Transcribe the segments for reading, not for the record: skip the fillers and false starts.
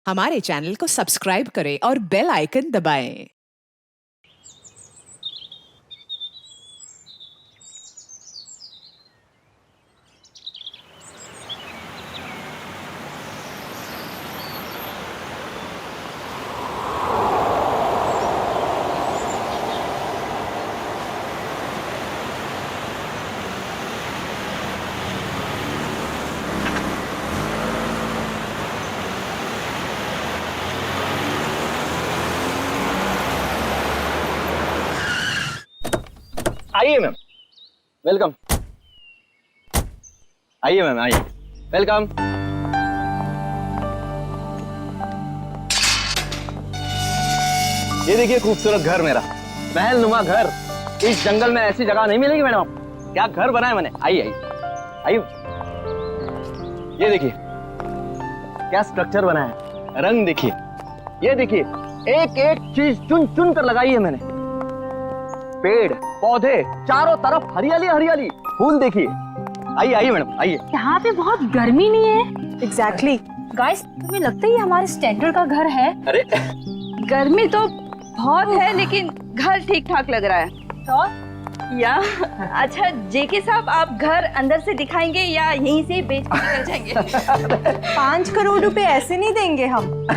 हमारे चैनल को सब्सक्राइब करें और बेल आइकन दबाएं। आइए मैम, वेलकम। आइए मैम, आइए, वेलकम। ये देखिए खूबसूरत घर मेरा, महल नुमा घर। इस जंगल में ऐसी जगह नहीं मिलेगी मैडम। क्या घर बनाया मैंने। आइए आइए आइए, ये देखिए क्या स्ट्रक्चर बनाया है, रंग देखिए, ये देखिए एक एक चीज चुन चुन कर लगाई है मैंने। पेड़ पौधे चारों तरफ हरियाली हरियाली, फूल देखिए। आइए आइए मैडम, आइए। यहाँ पे बहुत गर्मी नहीं है? एग्जैक्टली। गाइस, तुम्हें लगता है ये हमारे स्टैंडर्ड का घर है? अरे गर्मी तो बहुत है लेकिन घर ठीक ठाक लग रहा है। तो या अच्छा जेके साहब, आप घर अंदर से दिखाएंगे या यहीं से बेच के निकल जाएंगे? 5 करोड़ रुपए ऐसे नहीं देंगे हम।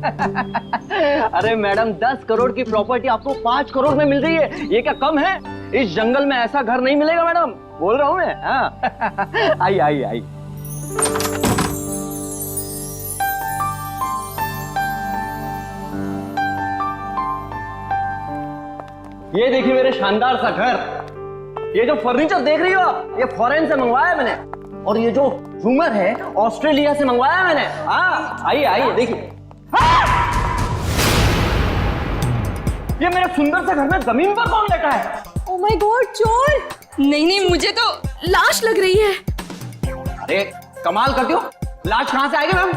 अरे मैडम, 10 करोड़ की प्रॉपर्टी आपको 5 करोड़ में मिल रही है, ये क्या कम है? इस जंगल में ऐसा घर नहीं मिलेगा मैडम, बोल रहा हूँ मैं। हाँ। आइए आइए आइए। ये देखिए मेरे शानदार सा घर। ये जो फर्नीचर देख रही हो आप, ये फॉरेन से मंगवाया मैंने। और ये जो झूमर है ऑस्ट्रेलिया से मंगवाया मैंने। हाँ आइए आइए देखिए। ये मेरे सुंदर से घर में जमीन पर कौन लेटा है? ओह माय गॉड, चोर! नहीं, मुझे तो लाश लग रही है। अरे कमाल करती हो, लाश कहां से आएगी मैम?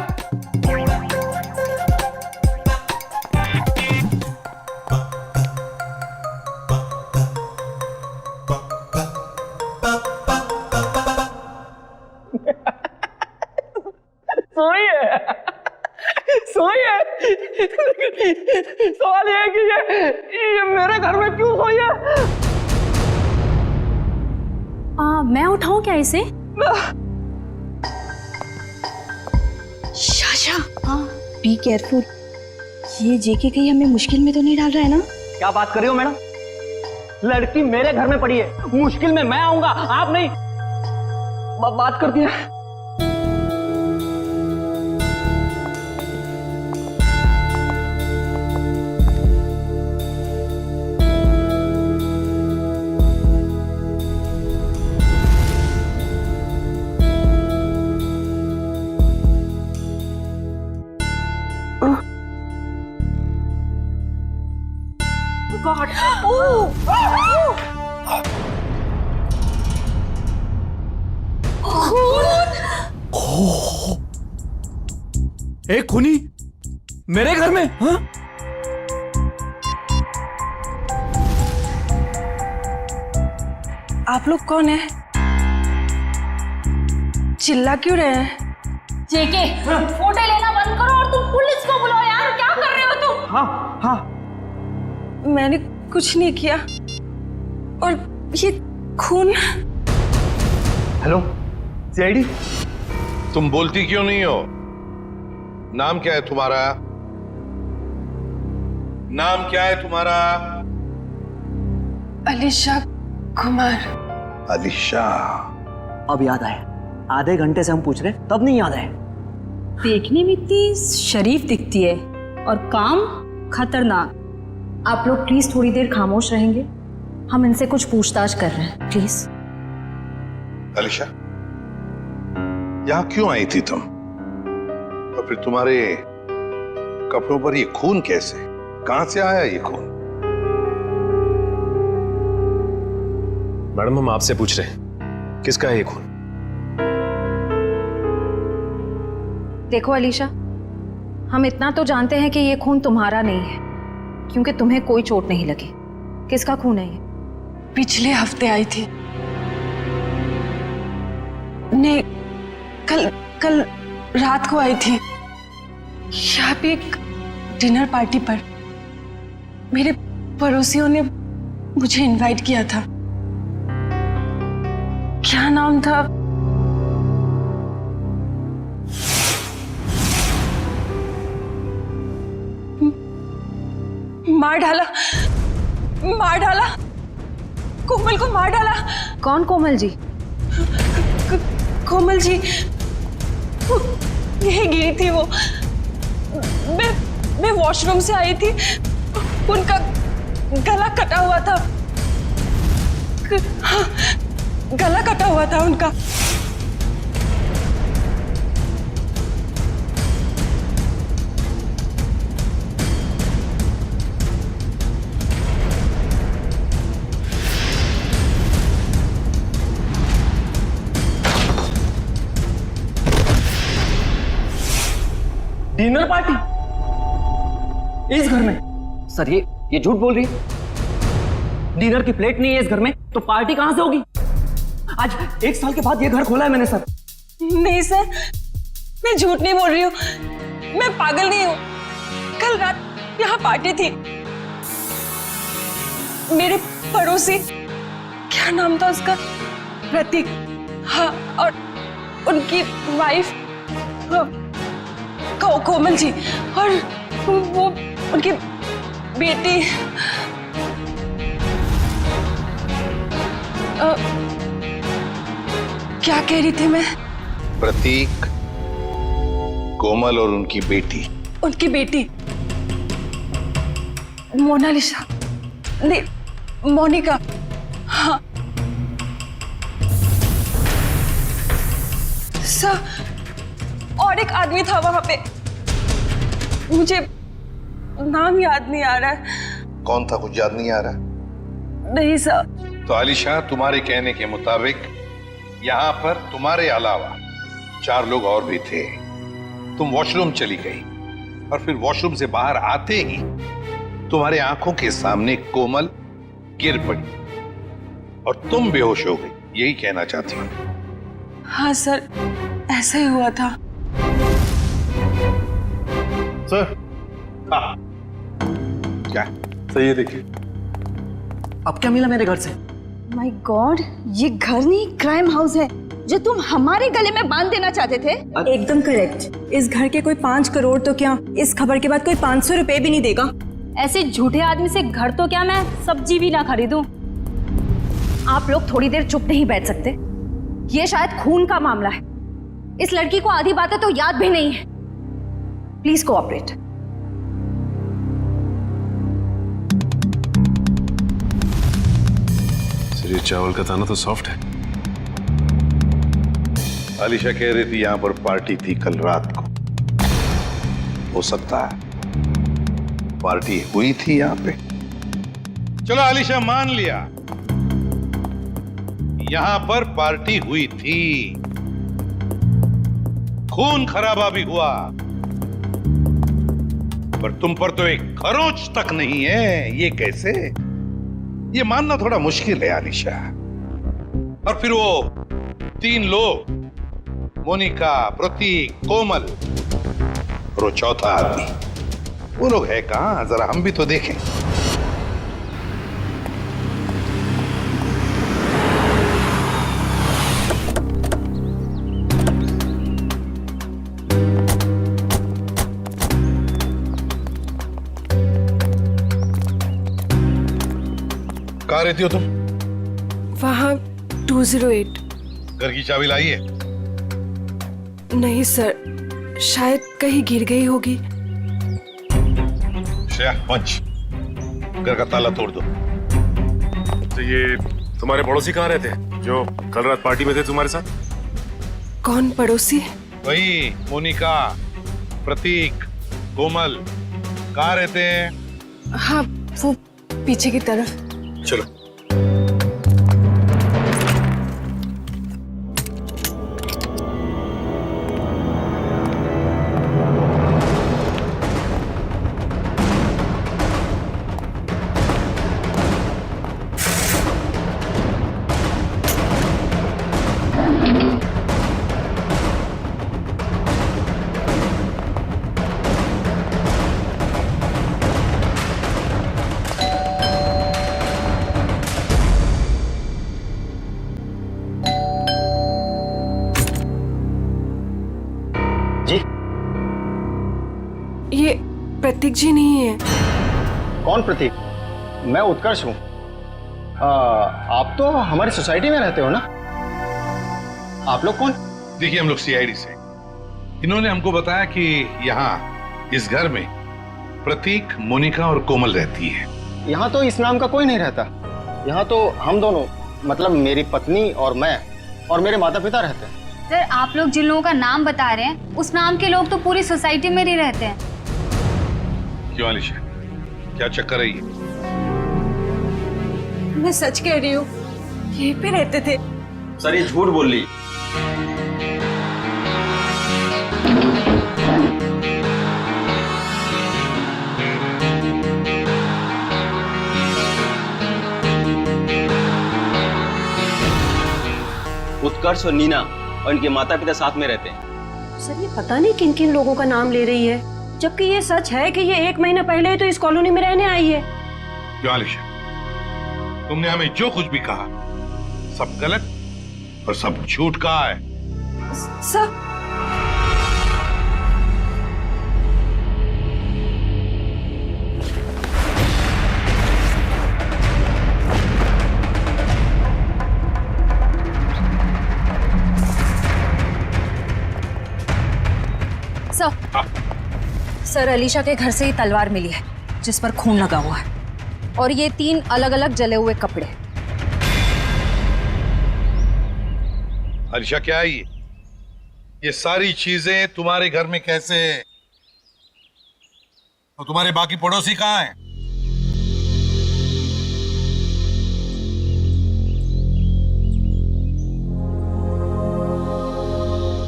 सोइए सोइए। सवाल ये है कि ये मेरे घर में क्यों सोई है? मैं उठाऊं क्या इसे? Sasha, be careful. ये जेके कहीं हमें मुश्किल में तो नहीं डाल रहा है ना? क्या बात कर रही हो मैडम? लड़की मेरे घर में पड़ी है, मुश्किल में मैं आऊंगा, आप नहीं। बात करती है। गॉड! एक खूनी मेरे घर में? हाँ? आप लोग कौन है? चिल्ला क्यों रहे हैं? जेके, फोटो लेना बंद करो और तुम पुलिस को बुलाओ यार। क्या कर रहे हो तुम? हाँ हाँ, मैंने कुछ नहीं किया। और ये खून। Hello CID. तुम बोलती क्यों नहीं हो? नाम क्या है तुम्हारा? नाम क्या है तुम्हारा? अलीशा कुमार। अलीशा। अब याद आया, आधे घंटे से हम पूछ रहे तब नहीं याद आया। देखने में इतनी शरीफ दिखती है और काम खतरनाक। आप लोग प्लीज थोड़ी देर खामोश रहेंगे? हम इनसे कुछ पूछताछ कर रहे हैं, प्लीज। अलीशा, यहां क्यों आई थी तुम? और फिर तुम्हारे कपड़ों पर ये खून कैसे? कहां से आया ये खून? मैडम, हम आपसे पूछ रहे हैं, किसका है ये खून? देखो अलीशा, हम इतना तो जानते हैं कि ये खून तुम्हारा नहीं है, क्योंकि तुम्हें कोई चोट नहीं लगी। किसका खून है ये? पिछले हफ्ते आई थी। नहीं, कल रात को आई थी। यहाँ पे एक डिनर पार्टी पर मेरे पड़ोसियों ने मुझे इनवाइट किया था। क्या नाम था? मार डाला, मार डाला, कोमल को मार डाला। कौन कोमल जी? कोमल जी वो यही गिरी थी। वो मैं वॉशरूम से आई थी, उनका गला कटा हुआ था। हाँ, गला कटा हुआ था उनका। डिनर पार्टी इस घर में? सर ये झूठ बोल रही है। डिनर की प्लेट नहीं है इस घर में, तो पार्टी कहां से होगी? आज 1 साल के बाद ये घर खोला है मैंने सर। नहीं सर, मैं झूठ नहीं बोल रही हूँ, मैं पागल नहीं हूँ। कल रात यहाँ पार्टी थी। मेरे पड़ोसी, क्या नाम था उसका? प्रतीक। हाँ, और उनकी वाइफ कोमल जी, और वो उनकी बेटी क्या कह रही थी मैं? प्रतीक, कोमल और उनकी बेटी। उनकी बेटी मोनालिसा, नहीं मोनिका। हाँ सर, और एक आदमी था वहां पे, मुझे नाम याद नहीं आ रहा है। कौन था? कुछ याद नहीं आ रहा? नहीं सर। तो आलिशा, तुम्हारे कहने के मुताबिक यहाँ पर तुम्हारे अलावा 4 लोग और भी थे। तुम वॉशरूम चली गई और फिर वॉशरूम से बाहर आते ही तुम्हारे आंखों के सामने कोमल गिर पड़ी और तुम बेहोश हो गई। यही कहना चाहती हूँ? हाँ सर, ऐसा ही हुआ था। सर। हाँ, क्या सही है? देखिए अब क्या मिला मेरे घर से? माय गॉड, ये घर नहीं क्राइम हाउस है जो तुम हमारे गले में बांध देना चाहते थे। एकदम करेक्ट। इस घर के कोई 5 करोड़ तो क्या, इस खबर के बाद कोई 500 रुपए भी नहीं देगा। ऐसे झूठे आदमी से घर तो क्या, मैं सब्जी भी ना खरीदूं। आप लोग थोड़ी देर चुप नहीं बैठ सकते? ये शायद खून का मामला है। इस लड़की को आधी बातें तो याद भी नहीं है। Please cooperate. ये चावल का दाना तो सॉफ्ट है। आलिशा कह रही थी यहाँ पर पार्टी थी कल रात को। हो सकता है पार्टी हुई थी यहाँ पे। चलो आलिशा, मान लिया यहाँ पर पार्टी हुई थी, खून खराबा भी हुआ, पर तुम पर तो एक खरोंच तक नहीं है। ये कैसे? ये मानना थोड़ा मुश्किल है आलिशा। और फिर वो 3 लोग, मोनिका, प्रतीक, कोमल और वो चौथा आदमी, वो लोग है कहां? जरा हम भी तो देखें। कहाँ रहती हो तुम? वहाँ 208। घर की चाबी लाई है? नहीं सर, शायद कहीं गिर गई होगी। श्रेया, पंच, घर का ताला तोड़ दो। तो ये तुम्हारे पड़ोसी कहाँ रहते हैं जो कल रात पार्टी में थे तुम्हारे साथ? कौन पड़ोसी? वही मोनिका, प्रतीक, कोमल। कहाँ रहते हैं? हाँ, वो पीछे की तरफ। चलो। ये प्रतीक जी नहीं है। कौन प्रतीक? मैं उत्कर्ष हूँ। आप तो हमारी सोसाइटी में रहते हो ना? आप लोग कौन? देखिए, हम लोग सीआईडी से। इन्होंने हमको बताया कि यहाँ इस घर में प्रतीक, मोनिका और कोमल रहती है। यहाँ तो इस नाम का कोई नहीं रहता। यहाँ तो हम दोनों, मतलब मेरी पत्नी और मैं और मेरे माता पिता रहते हैं। सर, आप लोग जिन लोगों का नाम बता रहे हैं उस नाम के लोग तो पूरी सोसाइटी में ही रहते हैं। क्यों आलिशा, क्या चक्कर है ये? मैं सच कह रही हूँ, यहीं पे रहते थे। सर ये झूठ बोल रही। उत्कर्ष और नीना और इनके माता पिता साथ में रहते हैं। सर, ये पता नहीं किन किन लोगों का नाम ले रही है, जबकि ये सच है कि ये 1 महीना पहले ही तो इस कॉलोनी में रहने आई है। क्यों आलिशा, तुमने हमें जो कुछ भी कहा सब गलत और सब झूठ कहा है। सर, सर, अलीशा के घर से ही तलवार मिली है जिस पर खून लगा हुआ है, और ये 3 अलग अलग जले हुए कपड़े। आलिशा, क्या है ये सारी चीजें तुम्हारे घर में कैसे? तो तुम्हारे बाकी पड़ोसी कहाँ हैं?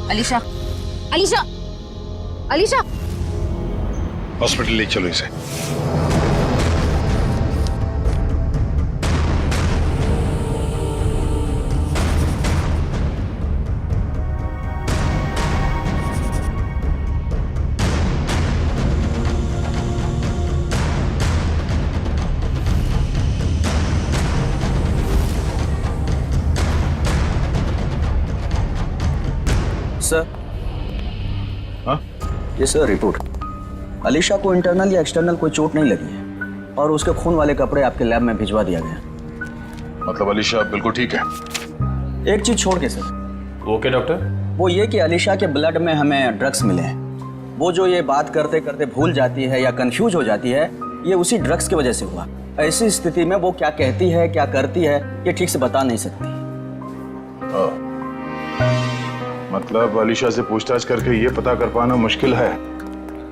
अलीशा, अलीशा, अलीशा! हॉस्पिटल ले चलो इसे। सर। हाँ? ये सर रिपोर्ट। अलीशा को इंटरनल या एक्सटर्नल कोई चोट नहीं लगी है और उसके खून वाले कपड़े आपके लैब में भिजवा दिया गया। मतलब अलीशा बिल्कुल ठीक है? एक चीज छोड़ के सर। Okay doctor. वो ये कि अलीशा के ब्लड में हमें ड्रग्स मिले हैं। वो जो ये बात करते करते भूल जाती है या कंफ्यूज हो जाती है, ये उसी ड्रग्स की वजह से हुआ। ऐसी स्थिति में वो क्या कहती है, क्या करती है, ये ठीक से बता नहीं सकती। मतलब अलीशा से पूछताछ करके ये पता कर पाना मुश्किल है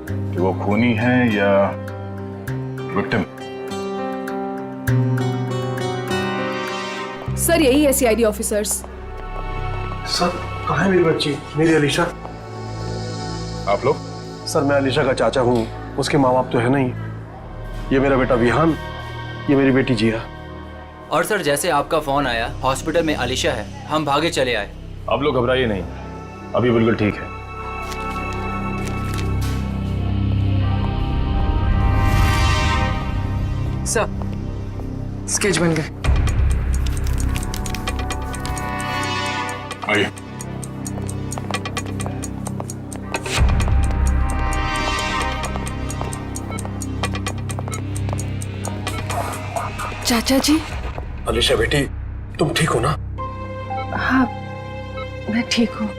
कि वो खूनी है या विक्टिम। सर, यही है सीआईडी ऑफिसर्स। सर, कहाँ है मेरी बच्ची, मेरी अलीशा? आप लोग? सर, मैं अलीशा का चाचा हूँ, उसके माँ बाप तो है नहीं। ये मेरा बेटा विहान, ये मेरी बेटी जिया। और सर, जैसे आपका फोन आया हॉस्पिटल में अलीशा है, हम भागे चले आए। आप लोग घबराइए नहीं, अभी बिल्कुल ठीक है। सर, स्केच बन गए। आइए। चाचा जी। अलीशा बेटी, तुम ठीक हो ना? हाँ, मैं ठीक हूँ।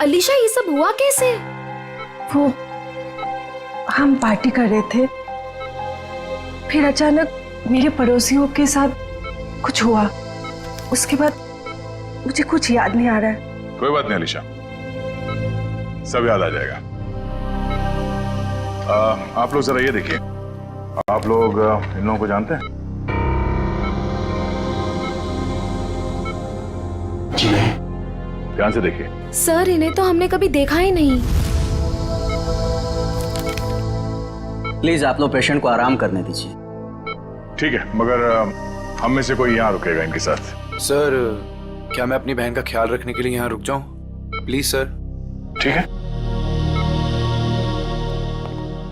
अलीशा, ये सब हुआ कैसे? वो हम पार्टी कर रहे थे, फिर अचानक मेरे पड़ोसियों के साथ कुछ हुआ। उसके बाद मुझे कुछ याद नहीं आ रहा है। कोई बात नहीं अलीशा, सब याद आ जाएगा। आप लोग जरा ये देखिए, आप लोग इन लोगों को जानते हैं? जी नहीं। ध्यान से देखिए। सर, इन्हें तो हमने कभी देखा ही नहीं। प्लीज आप लोग पेशेंट को आराम करने दीजिए। ठीक है, मगर हम में से कोई यहाँ रुकेगा इनके साथ? सर, क्या मैं अपनी बहन का ख्याल रखने के लिए यहाँ रुक जाऊं? Please sir. ठीक है।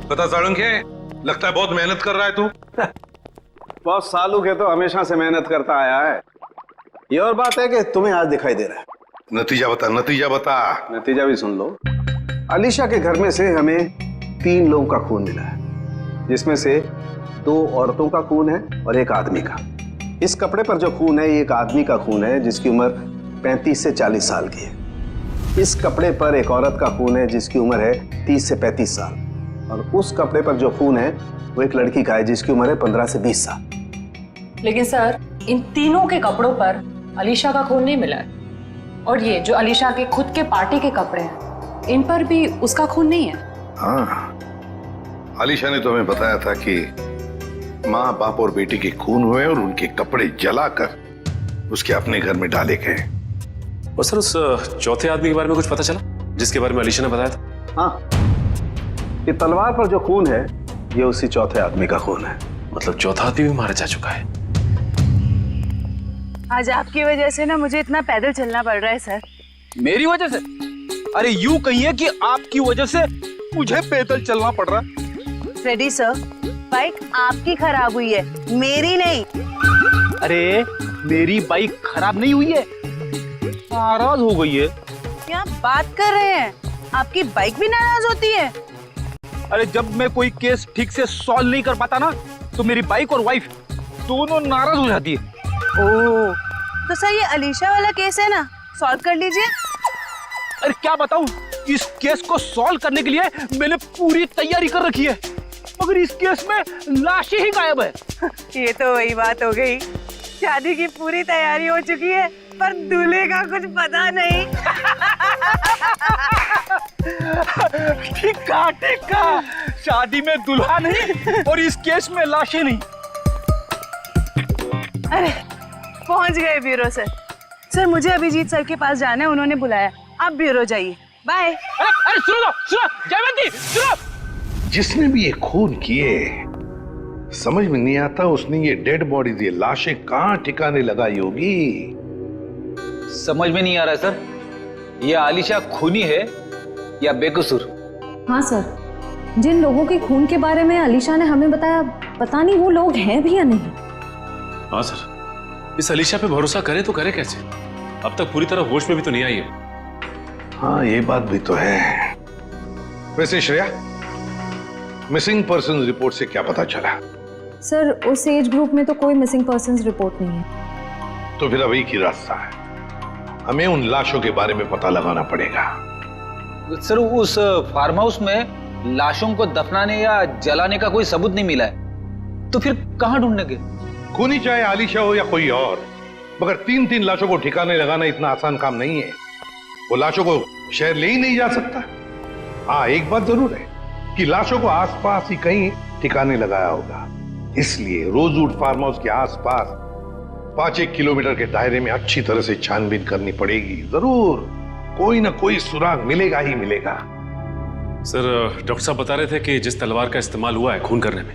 पता साळुंखे, लगता है बहुत मेहनत कर रहा है तू। बहुत सालों के तो हमेशा से मेहनत करता आया है। ये और बात है कि तुम्हें आज दिखाई दे रहा है। नतीजा बता, नतीजा बता। नतीजा भी सुन लो। अलीशा के घर में से हमें 3 लोगों का खून मिला है, जिसमें से 2 औरतों का खून है और 1 आदमी का। इस कपड़े पर जो खून है ये एक आदमी का खून है जिसकी उम्र 35 से 40 साल की है। इस कपड़े पर एक औरत का खून है जिसकी उम्र है 30 से 35 साल, और उस कपड़े पर जो खून है वो एक लड़की का है जिसकी उम्र है 15 से 20 साल। लेकिन सर, इन तीनों के कपड़ों पर अलीशा का खून नहीं मिला है, और ये जो अलीशा के खुद के पार्टी के कपड़े हैं इन पर भी उसका खून नहीं है। हाँ, अलीशा ने तो हमें बताया था कि माँ बाप और बेटी के खून हुए और उनके कपड़े जलाकर उसके अपने घर में डाले गए। और सर, उस चौथे आदमी के बारे में कुछ पता चला जिसके बारे में अलीशा ने बताया था? हाँ, ये तलवार पर जो खून है ये उसी चौथे आदमी का खून है। मतलब चौथा आदमी भी मारा जा चुका है। आज आपकी वजह से ना मुझे इतना पैदल चलना पड़ रहा है सर। मेरी वजह से? अरे यूं कहिए कि आपकी वजह से मुझे पैदल चलना पड़ रहा है। फ्रेडी सर, बाइक आपकी खराब हुई है, मेरी नहीं। अरे मेरी बाइक खराब नहीं हुई है, नाराज हो गई है। क्या बात कर रहे हैं? आपकी बाइक भी नाराज होती है? अरे जब मैं कोई केस ठीक से सॉल्व नहीं कर पाता ना तो मेरी बाइक और वाइफ दोनों नाराज हो जाती है। ओह, तो सर ये अलीशा वाला केस है ना, सॉल्व कर लीजिए। अरे क्या बताऊं, इस केस को सॉल्व करने के लिए मैंने पूरी तैयारी कर रखी है, मगर इस केस में लाशें ही गायब है। ये तो वही बात हो गई, शादी की पूरी तैयारी हो चुकी है पर दूल्हे का कुछ पता नहीं। ठीक कहा, शादी में दुल्हा नहीं और इस केस में लाशें नहीं। अरे पहुंच गए ब्यूरो सर। सर मुझे अभिजीत सर के पास जाना है, उन्होंने बुलाया। आप ब्यूरो जाइए, बाय। अरे सुनो जयवंती, सुनो। जिसने भी ये खून किए समझ में नहीं आता उसने ये डेड बॉडी, ये लाशें कहां ठिकाने लगाई होगी। समझ में नहीं आ रहा है सर, ये आलिशा खूनी है या बेकसूर? हाँ सर, जिन लोगों के खून के बारे में अलीशा ने हमें बताया, पता नहीं वो लोग हैं भी या नहीं। हाँ सर, इस अलीशा पे भरोसा करें तो करें कैसे? अब तक पूरी तरह होश में भी तो नहीं आई है। हाँ ये बात भी तो है। वैसे श्रेया, मिसिंग पर्सन रिपोर्ट से क्या पता चला? सर उस एज ग्रुप में तो कोई मिसिंग पर्संस रिपोर्ट नहीं है। तो फिर अब एक ही रास्ता है, हमें उन लाशों के बारे में पता लगाना पड़ेगा। सर उस फार्म हाउस में लाशों को दफनाने या जलाने का कोई सबूत नहीं मिला है, तो फिर कहां ढूंढने के? खूनी चाहे आलिशा हो या कोई और, मगर 3-3 लाशों को ठिकाने लगाना इतना आसान काम नहीं है। वो लाशों को शहर ले ही नहीं जा सकता। हाँ एक बात जरूर है कि लाशों को आसपास ही कहीं ठिकाने लगाया होगा, इसलिए रोजवुड फार्म हाउस के आसपास 5-1 किलोमीटर के दायरे में अच्छी तरह से छानबीन करनी पड़ेगी। जरूर कोई ना कोई सुराग मिलेगा ही मिलेगा। सर डॉक्टर साहब बता रहे थे कि जिस तलवार का इस्तेमाल हुआ है खून करने में,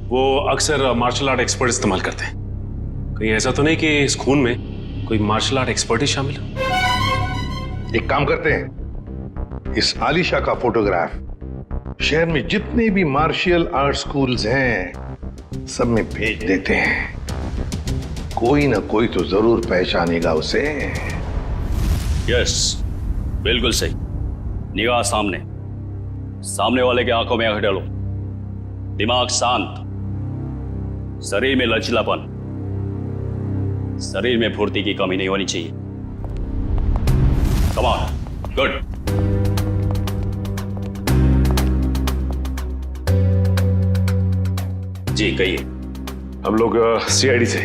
वो अक्सर मार्शल आर्ट एक्सपर्ट इस्तेमाल करते हैं। कहीं ऐसा तो नहीं कि इस खून में कोई मार्शल आर्ट एक्सपर्ट ही शामिल है? एक काम करते हैं, इस आलिशा का फोटोग्राफ शहर में जितने भी मार्शल आर्ट स्कूल्स हैं सब में भेज देते हैं। कोई ना कोई तो जरूर पहचानेगा उसे। यस, बिल्कुल सही। निगाह सामने, सामने वाले के आंखों में आंख डालो, दिमाग शांत, शरीर में लचीलापन, शरीर में फुर्ती की कमी नहीं होनी चाहिए। Come on, good. जी कहिए। हम लोग सीआईडी से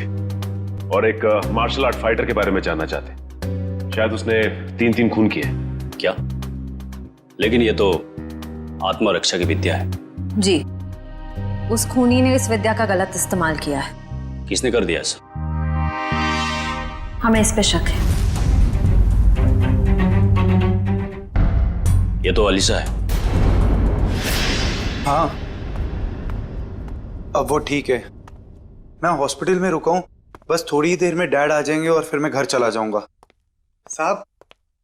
और एक मार्शल आर्ट फाइटर के बारे में जानना चाहते हैं। शायद उसने 3 खून किए। क्या? लेकिन ये तो आत्मरक्षा की विद्या है। जी, उस खूनी ने इस विद्या का गलत इस्तेमाल किया है। किसने कर दिया ऐसा? हमें इस पे शक है। ये तो अलीशा है। हाँ, अब वो ठीक है। मैं हॉस्पिटल में रुका हूँ, बस थोड़ी ही देर में डैड आ जाएंगे और फिर मैं घर चला जाऊंगा। साहब,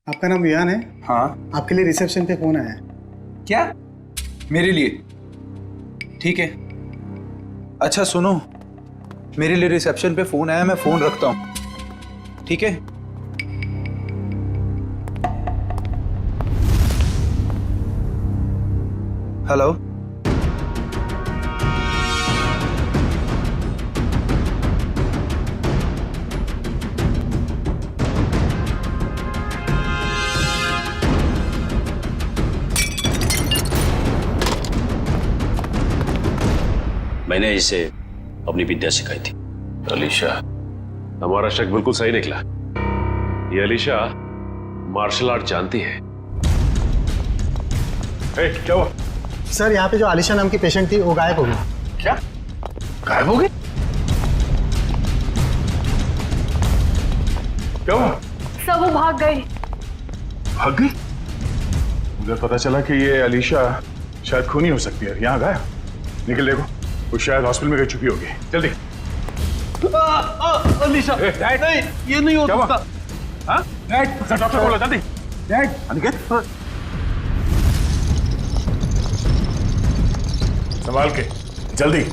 आपका नाम विहान है? हाँ। आपके लिए रिसेप्शन पे फोन आया है। क्या? मेरे लिए? ठीक है। अच्छा सुनो, मेरे लिए रिसेप्शन पे फोन आया, मैं फोन रखता हूँ, ठीक है? हेलो। मैंने इसे अपनी विद्या सिखाई थी। अलीशा, हमारा शक बिल्कुल सही निकला। ये अलीशा मार्शल आर्ट जानती है। क्या हुआ? सर यहाँ पे जो आलिशा नाम की पेशेंट थी वो गायब हो गई। क्या गायब हो गई? क्या हुआ? सब वो भाग गई। भाग गई? मुझे पता चला कि ये अलीशा शायद खूनी हो सकती है। यहाँ गया निकल, देखो वो शायद हॉस्पिटल में गई चुकी होगी। जल्दी। अलीशा, नहीं, ये नहीं हो सकता। हाँ? डॉक्टर बोलो जल्दी। अनिकेत, संभाल के जल्दी।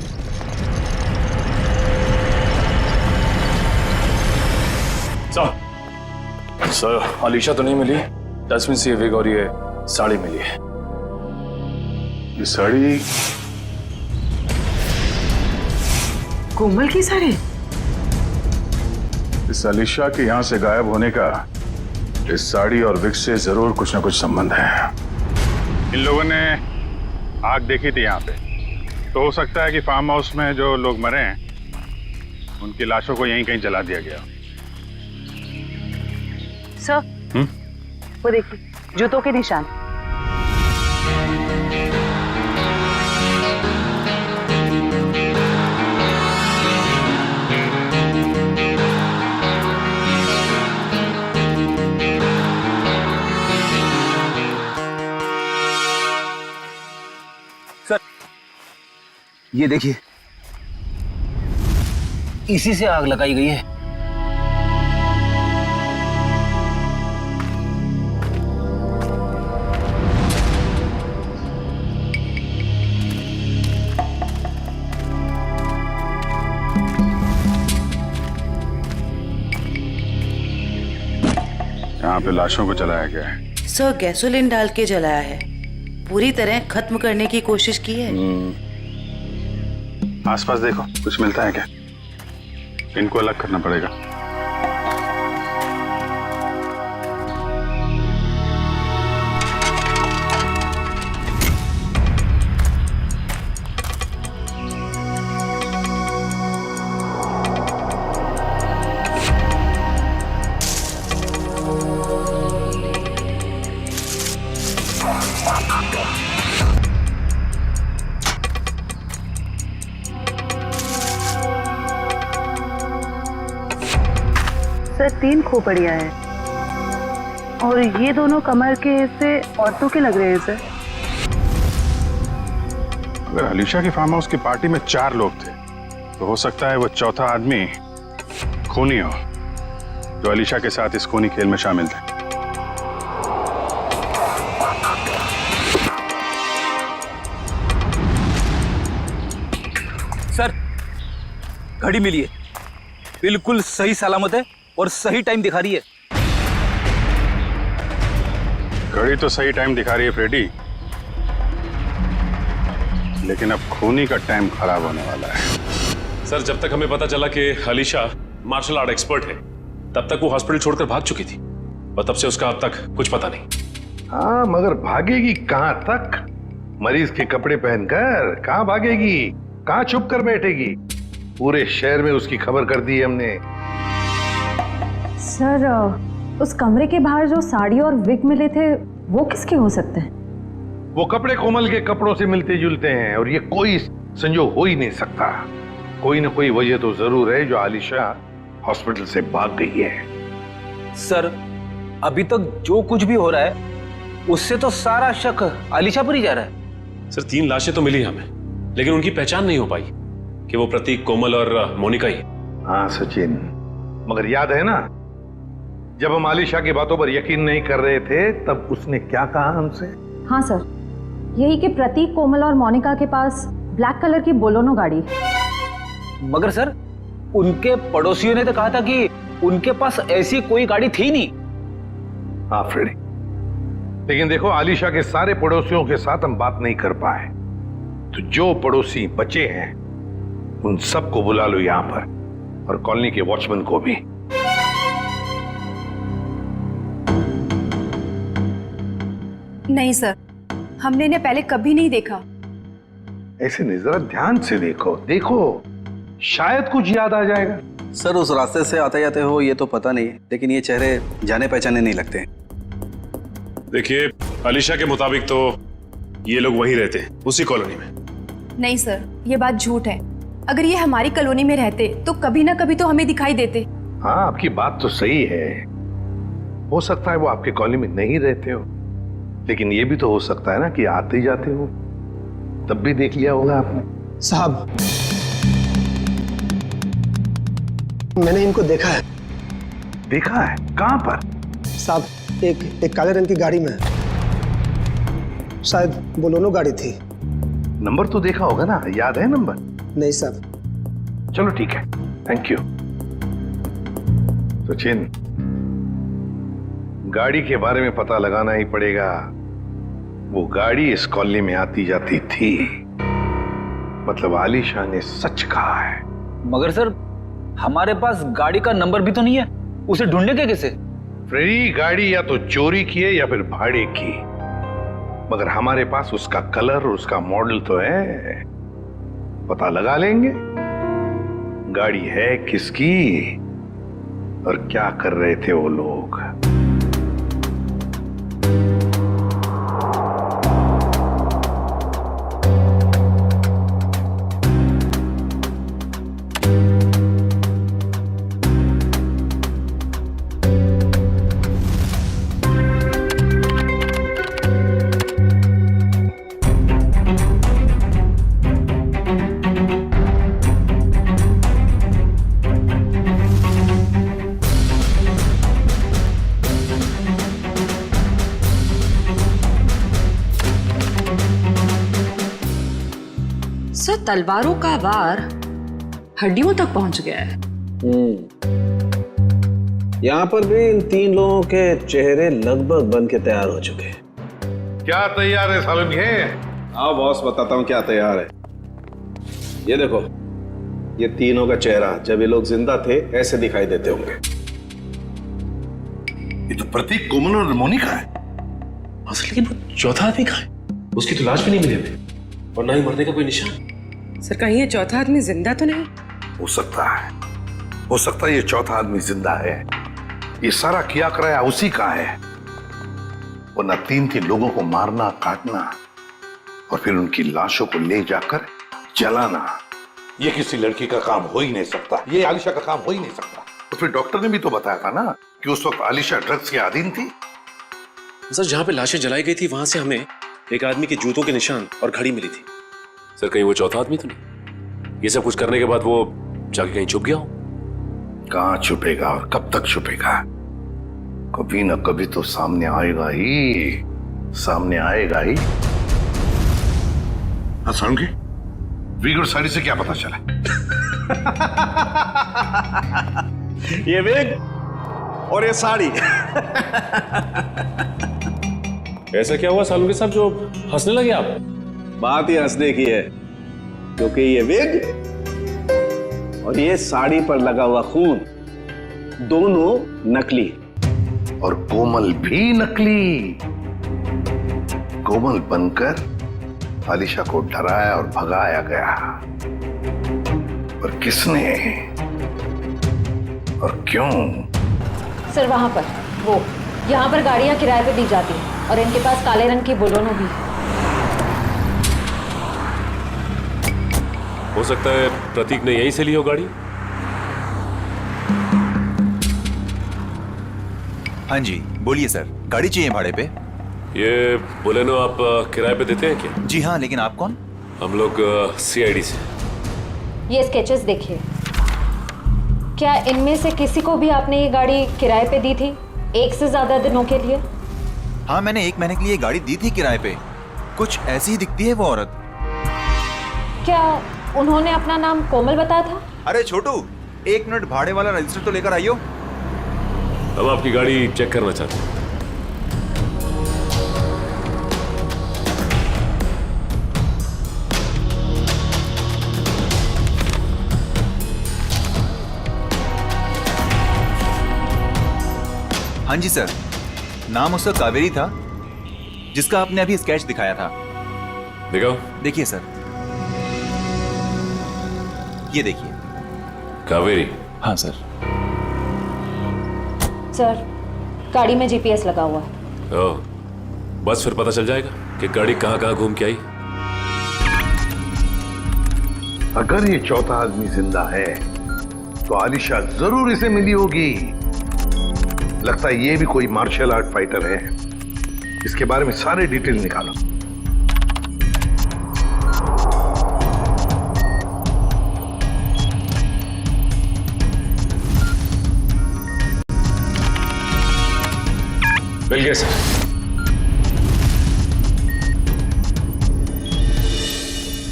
सर, अलीशा तो नहीं मिली। डस्टबिन से ये विग और ये साड़ी मिली है। ये साड़ी कोमल की साड़ी? इस अलीशा के यहां से गायब होने का इस साड़ी और विग से जरूर कुछ ना कुछ संबंध है। इन लोगों ने आग देखी थी यहाँ पे, तो हो सकता है कि फार्म हाउस में जो लोग मरे हैं उनकी लाशों को यहीं कहीं जला दिया गया। सर, वो देखिए जूतों के निशान। सर, ये देखिए, इसी से आग लगाई गई है। यहाँ पे लाशों को जलाया गया है। सर, गैसोलीन डाल के जलाया है। पूरी तरह खत्म करने की कोशिश की है। आसपास देखो, कुछ मिलता है क्या? इनको अलग करना पड़ेगा। सर, 3 खोपड़ियां हैं और ये दोनों कमर के हिस्से औरतों के लग रहे हैं सर। अगर अलीशा के फार्म हाउस की पार्टी में 4 लोग थे तो हो सकता है वो चौथा आदमी खूनी हो जो अलीशा के साथ इस खूनी खेल में शामिल थे। सर, घड़ी मिली है, बिल्कुल सही सलामत है और सही टाइम दिखा रही है। घड़ी तो सही टाइम दिखा रही है फ्रेडी, लेकिन अब खूनी का टाइम खराब होने वाला है। सर, जब तक हमें पता चला कि अलीशा मार्शल आर्ट एक्सपर्ट है, तब तक वो हॉस्पिटल छोड़कर भाग चुकी थी और तब से उसका अब तक कुछ पता नहीं। हाँ, मगर भागेगी कहां तक? मरीज के कपड़े पहनकर कहां भागेगी? कहां छुप कर बैठेगी? पूरे शहर में उसकी खबर कर दी है हमने। सर, उस कमरे के बाहर जो साड़ी और विग मिले थे वो किसके हो सकते हैं? वो कपड़े कोमल के कपड़ों से मिलते जुलते हैं और ये कोई संजोग हो ही नहीं सकता। कोई ना कोई वजह तो जरूर है जो आलिशा हॉस्पिटल से भाग गई है। सर, अभी तक जो कुछ भी हो रहा है उससे तो सारा शक आलिशा पर ही जा रहा है। सर, 3 लाशें तो मिली हमें, लेकिन उनकी पहचान नहीं हो पाई कि वो प्रतीक, कोमल और मोनिका ही। हाँ सचिन, मगर याद है ना जब हम आलिशा की बातों पर यकीन नहीं कर रहे थे तब उसने क्या कहा हमसे? हाँ सर, यही कि प्रतीक, कोमल और मोनिका के पास ब्लैक कलर की बोलोनो गाड़ी। मगर सर, उनके पड़ोसियों ने तो कहा था कि उनके पास ऐसी कोई गाड़ी थी नहीं। हाँ फ्रेडी, लेकिन देखो आलिशा के सारे पड़ोसियों के साथ हम बात नहीं कर पाए, तो जो पड़ोसी बचे हैं उन सबको बुला लो यहां पर और कॉलोनी के वॉचमैन को भी। नहीं सर, हमने इन्हें पहले कभी नहीं देखा। ऐसे नहीं, जरा ध्यान से देखो देखो, शायद कुछ याद आ जाएगा। सर उस रास्ते से आते जाते हो ये तो पता नहीं, लेकिन ये चेहरे जाने पहचाने नहीं लगते। देखिए, अलीशा के मुताबिक तो ये लोग वहीं रहते हैं, उसी कॉलोनी में। नहीं सर, ये बात झूठ है। अगर ये हमारी कॉलोनी में रहते तो कभी ना कभी तो हमें दिखाई देते। हाँ, आपकी बात तो सही है। हो सकता है वो आपके कॉलोनी में नहीं रहते हो, लेकिन ये भी तो हो सकता है ना कि आते जाते हो, तब भी देख लिया होगा आपने। साहब, मैंने इनको देखा है। देखा है? कहां पर? साहब, एक काले रंग की गाड़ी में, शायद बोलेरो गाड़ी थी। नंबर तो देखा होगा ना, याद है नंबर? नहीं साहब। चलो ठीक है, थैंक यू। सचिन, गाड़ी के बारे में पता लगाना ही पड़ेगा। वो गाड़ी इस कॉलोनी में आती जाती थी, मतलब आलिशा ने सच कहा है। मगर सर, हमारे पास गाड़ी का नंबर भी तो नहीं है, उसे ढूंढने के कैसे? फ्रेडी, गाड़ी या तो चोरी की है या फिर भाड़े की, मगर हमारे पास उसका कलर और उसका मॉडल तो है, पता लगा लेंगे गाड़ी है किसकी और क्या कर रहे थे वो लोग। सर, तलवारों का वार हड्डियों तक पहुंच गया है। यहाँ पर भी इन 3 लोगों के चेहरे लगभग बन के तैयार हो चुके हैं। क्या तैयार है सालुंखे? आओ बॉस, बताता हूँ क्या तैयार है। ये देखो, ये तीनों का चेहरा जब ये लोग जिंदा थे ऐसे दिखाई देते होंगे। ये तो प्रतीक, कोमल और मोनिका है। असल लेकिन वो चौथा आदमी कहाँ है? उसकी तो लाश भी नहीं मिली हमें, और ना ही मरने का कोई निशान। सर, कहीं ये चौथा आदमी जिंदा तो नहीं? हो सकता है, हो सकता है ये चौथा आदमी जिंदा है। ये सारा किया कराया उसी का है, वरना 3 लोगों को मारना, काटना और फिर उनकी लाशों को ले जाकर जलाना, ये किसी लड़की का काम हो ही नहीं सकता। ये आलिशा का काम हो ही नहीं सकता। तो फिर डॉक्टर ने भी तो बताया था ना कि उस वक्त आलिशा ड्रग्स के अधीन थी। सर, जहां पे लाशें जलाई गई थी वहां से हमें एक आदमी के जूतों के निशान और घड़ी मिली थी। सर, कहीं वो चौथा आदमी तो नहीं? ये सब कुछ करने के बाद वो जाके कहीं छुप गया हो? कहां छुपेगा और कब तक छुपेगा? कभी ना कभी तो सामने आएगा ही, सामने आएगा ही। हाँ सालुंखे, विग और साड़ी से क्या पता चला? ये विग और ये साड़ी। ऐसा क्या हुआ सालुंखे साहब जो हंसने लगे आप? बात ही हंसने की है, क्योंकि ये विग और ये साड़ी पर लगा हुआ खून दोनों नकली, और कोमल भी नकली। कोमल बनकर आलिशा को डराया और भगाया गया, और किसने और क्यों? सर, वहां पर वो, यहाँ पर गाड़ियां किराए पे दी जाती हैं और इनके पास काले रंग की बोलेरो भी है। हो सकता है प्रतीक ने यहीं से ली हो गाड़ी। हाँ जी, बोलिए सर, गाड़ी चाहिए भाड़े पे? ये बोलेनो आप किराए पे देते हैं क्या? जी हाँ, लेकिन आप कौन? हम लोग CID से। ये स्केचेस देखिए, क्या इनमें से किसी को भी आपने ये गाड़ी किराए पे दी थी 1 से ज्यादा दिनों के लिए? हाँ, मैंने 1 महीने के लिए गाड़ी दी थी किराए पे। कुछ ऐसी ही दिखती है वो औरत। क्या उन्होंने अपना नाम कोमल बताया था? अरे छोटू, 1 मिनट, भाड़े वाला रजिस्टर तो लेकर आइयो। हम आपकी गाड़ी चेक करना चाहते हैं। हाँ जी सर, नाम उसका कावेरी था, जिसका आपने अभी स्केच दिखाया था। दिखाओ। देखिए सर। ये देखिए। कावेरी। हाँ सर। सर, गाड़ी में जीपीएस लगा हुआ है। ओह, बस फिर पता चल जाएगा कि गाड़ी कहाँ कहाँ घूम के आई। अगर ये चौथा आदमी जिंदा है तो आलिशा जरूर इसे मिली होगी। लगता है ये भी कोई मार्शल आर्ट फाइटर है। इसके बारे में सारे डिटेल निकालो। मिल गया सर।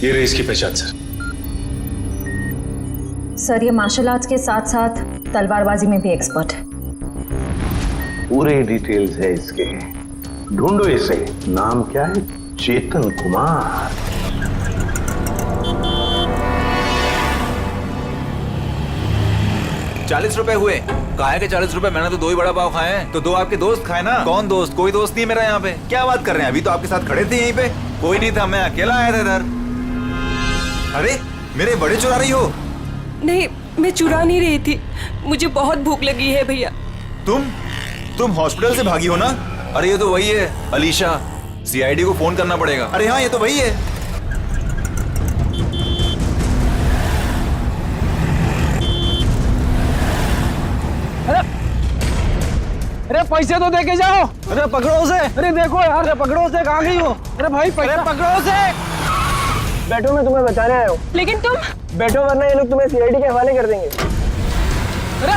ये रही इसकी पहचान सर। सर, ये मार्शल आर्ट्स के साथ साथ तलवारबाजी में भी एक्सपर्ट है। पूरे डिटेल्स है इसके। ढूंढो इसे। नाम क्या है? चेतन कुमार। ₹40 हुए। काहे के ₹40? मैंने तो 2 ही बड़ा पाव खाए हैं। तो 2 आपके दोस्त खाए ना। कौन दोस्त? कोई दोस्त नहीं मेरा यहाँ पे। क्या बात कर रहे हैं? अभी तो आपके साथ खड़े थे यहीं पे। कोई नहीं था, मैं अकेला आया था इधर। अरे मेरे बड़े चुरा रही हो? नहीं, मैं चुरा नहीं रही थी, मुझे बहुत भूख लगी है भैया। तुम हॉस्पिटल से भागी हो ना? अरे ये तो वही है, अलीशा। सीआईडी को फोन करना पड़ेगा। अरे हाँ, ये तो वही है। अरे पैसे तो देके जाओ। अरे पकड़ो उसे। अरे देखो यार, अरे पकड़ो उसे। कहाँ गई हो? अरे भाई पैसे पकड़ो उसे। बैठो, मैं तुम्हें बचाने आया हूँ। लेकिन तुम बैठो, वरना ये लोग तुम्हें सीआईडी के हवाले कर देंगे। अरे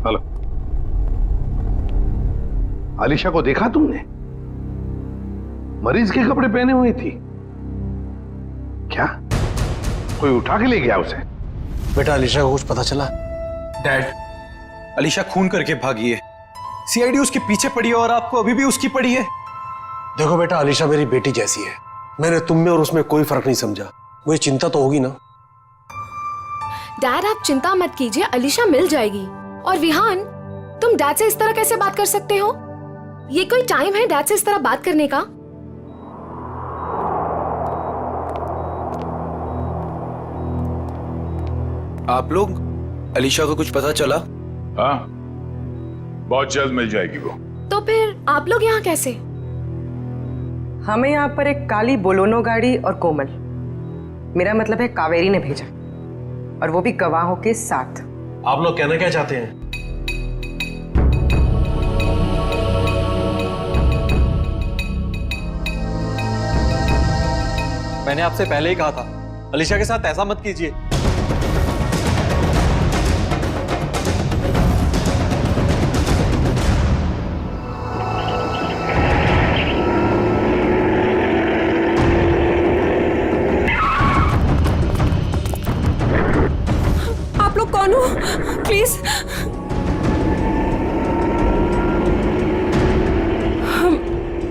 हेलो, आलिशा को देखा तुमने? मरीज के कपड़े पहने हुई थी। क्या कोई उठा के ले गया उसे? बेटा, अलीशा को कुछ पता चला? डैड, अलीशा खून करके भागी है। सीआईडी उसके पीछे पड़ी है और आपको अभी भी उसकी पड़ी है। देखो बेटा, अलीशा मेरी बेटी जैसी है। मैंने तुम में और उसमें कोई फर्क नहीं समझा। मुझे चिंता तो होगी ना। डैड, आप चिंता मत कीजिए, अलीशा मिल जाएगी। और विहान, तुम डैड से इस तरह कैसे बात कर सकते हो? ये कोई टाइम है डैड से इस तरह बात करने का? आप लोग, अलीशा को कुछ पता चला? हाँ, बहुत जल्द मिल जाएगी वो। तो फिर आप लोग यहाँ कैसे? हमें यहाँ पर एक काली बोलोनो गाड़ी और कोमल, मेरा मतलब है कावेरी ने भेजा, और वो भी गवाहों के साथ। आप लोग कहना क्या चाहते हैं? मैंने आपसे पहले ही कहा था, अलीशा के साथ ऐसा मत कीजिए। आप लोग कौन हो? प्लीज, हम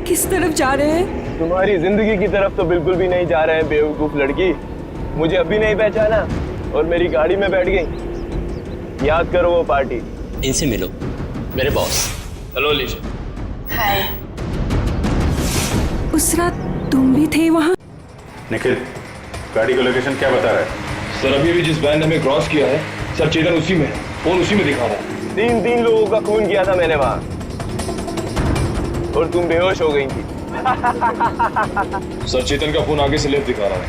किस तरफ जा रहे हैं? तुम्हारी जिंदगी की तरफ तो बिल्कुल भी नहीं जा रहे हैं बेवकूफ लड़की। मुझे अभी नहीं पहचाना और मेरी गाड़ी में बैठ गई। याद करो वो पार्टी। इनसे मिलो, मेरे बॉस। हेलो अलीशा। हाय। उस रात तुम भी थे वहाँ? निखिल, गाड़ी का लोकेशन क्या बता रहा है? सर, अभी भी जिस वैन ने हमें क्रॉस किया है, सर चेतन उसी में, फोन उसी में दिखा रहा है। 3 लोगों का खून किया था मैंने वहाँ, और तुम बेहोश हो गई थी। सर, चेतन का फोन आगे से लेफ्ट दिखा रहा है।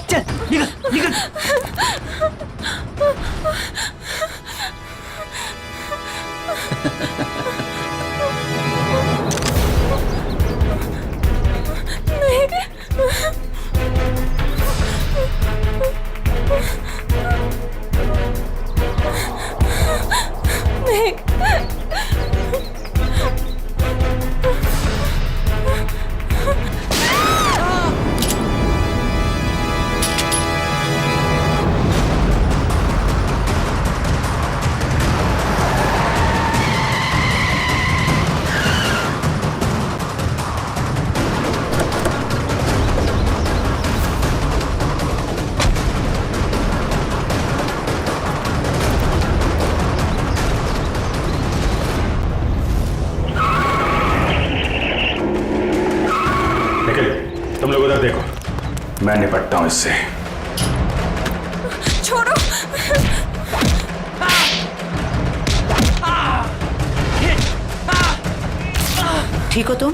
चल निकल निकल। नहीं, मैं निपटता हूं इससे। छोड़ो। ठीक हो तुम?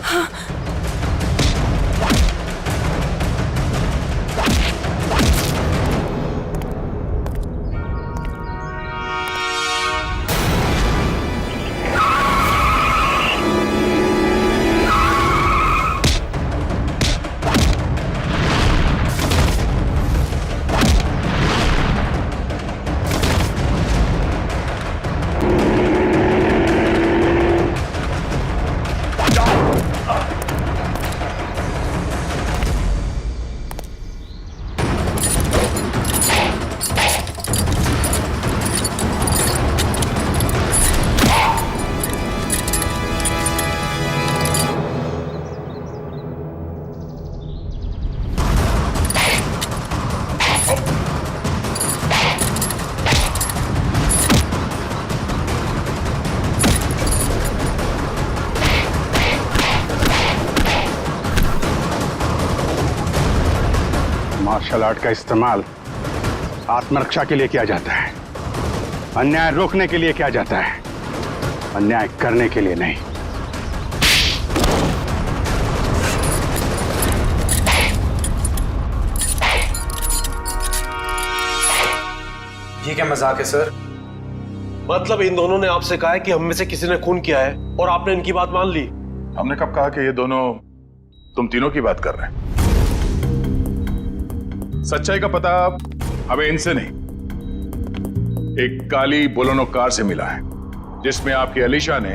मार्शल आर्ट का इस्तेमाल आत्मरक्षा के लिए किया जाता है, अन्याय रोकने के लिए किया जाता है, अन्याय करने के लिए नहीं। ये क्या मजाक है सर? मतलब इन दोनों ने आपसे कहा है कि हम में से किसी ने खून किया है और आपने इनकी बात मान ली? हमने कब कहा कि ये दोनों तुम तीनों की बात कर रहे हैं? सच्चाई का पता हमें इनसे नहीं, एक काली बोलेरो कार से मिला है जिसमें आपकी अलीशा ने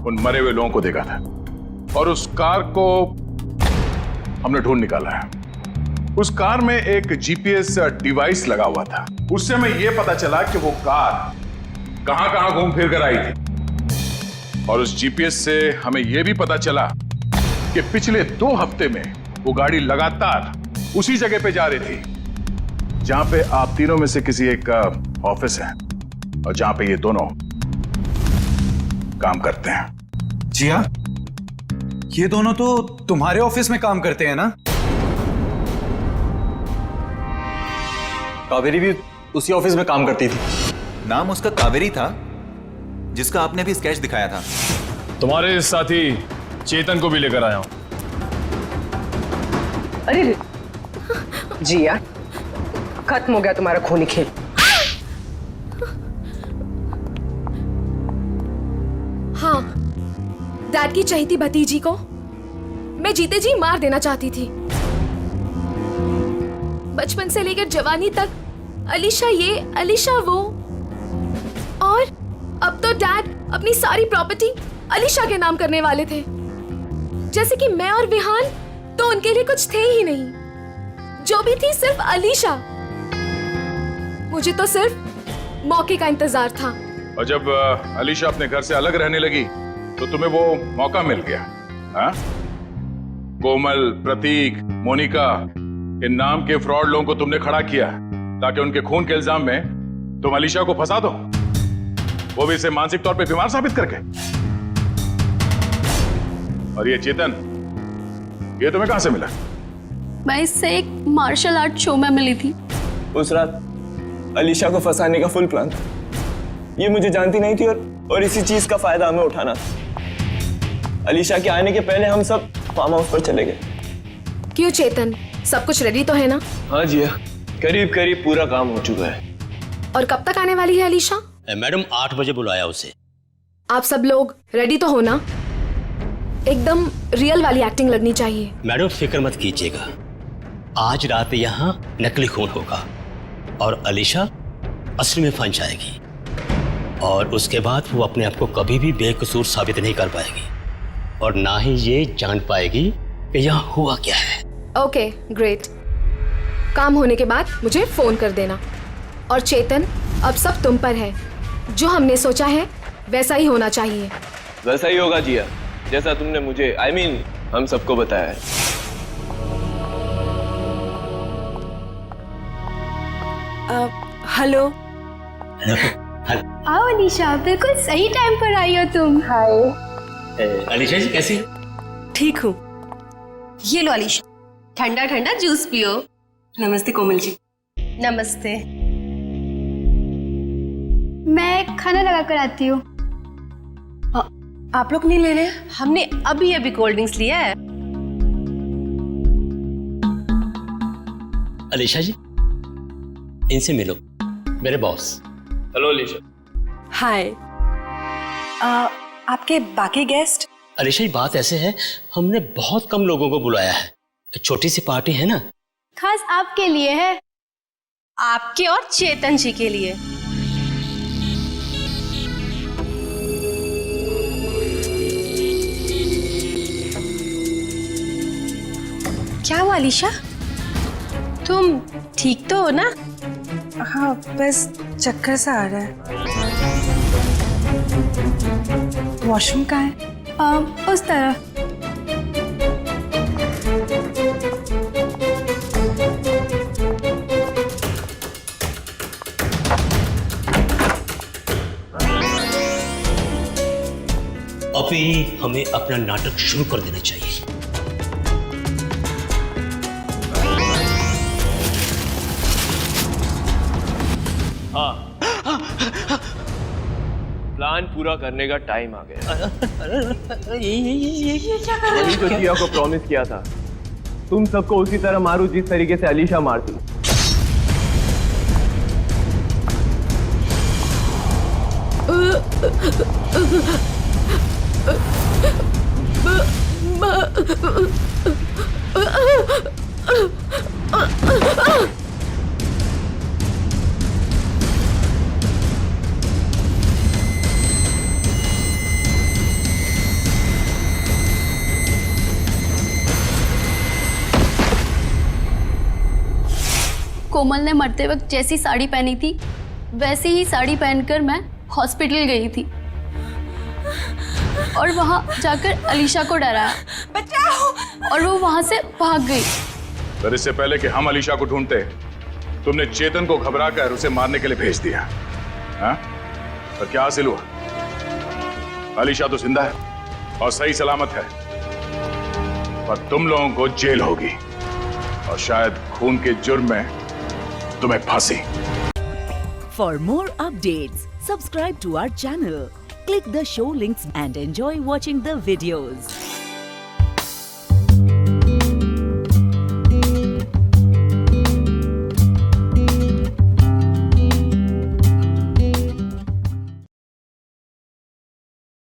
उन मरे हुए लोगों को देखा था और उस कार को हमने ढूंढ निकाला है। उस कार में एक जीपीएस डिवाइस लगा हुआ था, उससे हमें यह पता चला कि वो कार कहां कहां घूम फिर कर आई थी और उस जीपीएस से हमें यह भी पता चला कि पिछले 2 हफ्ते में वो गाड़ी लगातार उसी जगह पे जा रही थी जहां पे आप तीनों में से किसी एक का ऑफिस है और जहां पे ये दोनों काम करते हैं। जी हाँ, ये दोनों तो तुम्हारे ऑफिस में काम करते हैं ना? कावेरी भी उसी ऑफिस में काम करती थी। नाम उसका कावेरी था जिसका आपने अभी स्केच दिखाया था। तुम्हारे साथी चेतन को भी लेकर आया हूं। अरे जिया, खत्म हो गया तुम्हारा खूनी खेल। हाँ, डैड की चहेती भतीजी को मैं जीते जी मार देना चाहती थी। बचपन से लेकर जवानी तक अलीशा ये अलीशा वो, और अब तो डैड अपनी सारी प्रॉपर्टी अलीशा के नाम करने वाले थे, जैसे कि मैं और विहान तो उनके लिए कुछ थे ही नहीं। जो भी थी सिर्फ अलीशा। मुझे तो सिर्फ मौके का इंतजार था। और जब अलीशा अपने घर से अलग रहने लगी तो तुम्हें वो मौका मिल गया। हाँ? कोमल, प्रतीक, मोनिका, इन नाम के फ्रॉड लोगों को तुमने खड़ा किया ताकि उनके खून के इल्जाम में तुम अलीशा को फंसा दो, वो भी इसे मानसिक तौर पे बीमार साबित करके। और ये चेतन, ये तुम्हें कहां से मिला? मैं इससे एक मार्शल आर्ट शो में मिली थी। उस रात अलीशा को फंसाने का फुल प्लान था। ये मुझे जानती नहीं थी और इसी चीज का फायदा हमें उठाना था। अलीशा के आने के पहले हम सब फार्म हाउस पर चले गए। क्यों चेतन, सब कुछ रेडी तो है ना? हाँ जी, करीब करीब पूरा काम हो चुका है। और कब तक आने वाली है अलीशा? मैडम 8 बजे बुलाया उसे। आप सब लोग रेडी तो हो ना? एकदम रियल वाली एक्टिंग लगनी चाहिए। मैडम फिक्र मत कीजिएगा, आज रात यहाँ नकली खून होगा और अलीशा असली में फंस जाएगी और उसके बाद वो अपने आप को कभी भी बेकसूर साबित नहीं कर पाएगी और ना ही ये जान पाएगी कि यहाँ हुआ क्या है। Okay, great. काम होने के बाद मुझे फोन कर देना। और चेतन, अब सब तुम पर है। जो हमने सोचा है वैसा ही होना चाहिए। वैसा ही होगा जिया, जैसा तुमने मुझे हम सबको बताया है। हेलो। आओ अलीशा, बिल्कुल सही टाइम पर आई हो तुम। हाय अलीशा जी कैसी? ठीक हूँ। ये लो अलीशा, ठंडा ठंडा जूस पियो। नमस्ते कोमल जी। नमस्ते। मैं खाना लगा कर आती हूँ। आप लोग नहीं ले रहे? हमने अभी अभी कोल्ड ड्रिंक्स लिया है। अलीशा जी, इनसे मिलो, मेरे बॉस। हेलो अलीशा। हाय। आपके बाकी गेस्ट? अलीशा जी, बात ऐसे है, हमने बहुत कम लोगों को बुलाया है, छोटी सी पार्टी है ना। खास आपके लिए है। आपके और चेतन जी के लिए। क्या हुआ अलीशा? तुम ठीक तो हो ना? हाँ, बस चक्कर सा आ रहा है। वॉशरूम कहाँ है? उस तरह। अभी हमें अपना नाटक शुरू कर देना चाहिए। हाँ, प्लान पूरा करने का टाइम आ गया। वही जो जिया को प्रॉमिस किया था, तुम सबको उसी तरह मारू जिस तरीके से अलीशा मारती। कोमल ने मरते वक्त जैसी साड़ी पहनी थी वैसी ही साड़ी पहनकर मैं हॉस्पिटल गई थी और वहां जाकर अलीशा को डराया। बचाओ! और वो वहां से भाग गई। पर इससे पहले कि हम अलीशा को ढूंढते, तुमने चेतन को घबराकर उसे मारने के लिए भेज दिया। हाँ? पर क्या हासिल हुआ? अलीशा तो जिंदा है और सही सलामत है, पर तुम लोगों को जेल होगी और शायद खून के जुर्म में तुम्हें फांसी। For more updates, subscribe to our channel, click the show links and enjoy watching the videos.